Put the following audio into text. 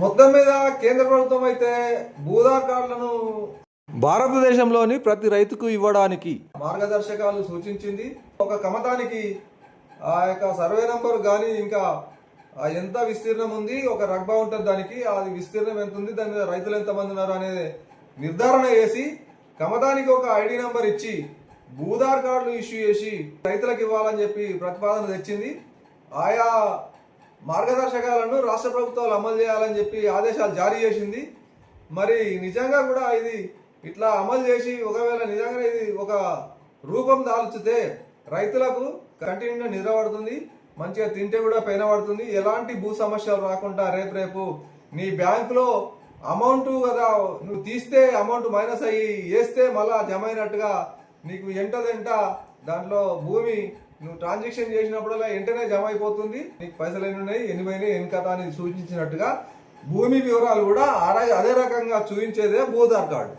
మొత్తం మీద కేంద్ర ప్రభుత్వం అయితే భూధార్ కార్డులను భారతదేశంలోని ప్రతి రైతుకు ఇవ్వడానికి మార్గదర్శకాలు సూచించింది. ఒక కమతానికి ఆ యొక్క సర్వే నంబర్ కానీ ఇంకా ఎంత విస్తీర్ణం ఉంది, ఒక రగ్బా ఉంటుంది దానికి, అది విస్తీర్ణం ఎంత ఉంది, దాని మీద రైతులు ఎంతమంది ఉన్నారు అనే నిర్ధారణ చేసి కమతానికి ఒక ఐడి నంబర్ ఇచ్చి భూధార్ కార్డులు ఇష్యూ చేసి రైతులకు ఇవ్వాలని చెప్పి ప్రతిపాదన తెచ్చింది. ఆయా మార్గదర్శకాలను రాష్ట్ర ప్రభుత్వాలు అమలు చేయాలని చెప్పి ఆదేశాలు జారీ చేసింది. మరి నిజంగా కూడా ఇది ఇట్లా అమలు చేసి ఒకవేళ నిజంగా ఇది ఒక రూపం దాల్చితే రైతులకు కంటి నిండా నిద్ర పడుతుంది, మంచిగా తింటే కూడా పైన పడుతుంది, ఎలాంటి భూ సమస్యలు రాకుండా రేపు నీ బ్యాంకులో అమౌంట్ కదా నువ్వు తీస్తే అమౌంట్ మైనస్ అయ్యి వేస్తే మళ్ళా జమ అయినట్టుగా నీకు ఎంటదెంట దాంట్లో భూమి నువ్వు ట్రాన్సాక్షన్ చేసినప్పుడల్లా వెంటనే జమ అయిపోతుంది, నీకు పైసలు ఎన్ని ఉన్నాయి, ఎన్ని పోయినాయి, ఎన్ని కథ అని సూచించినట్టుగా భూమి వివరాలు కూడా అదే రకంగా చూపించేదే భూధార్ కార్డు.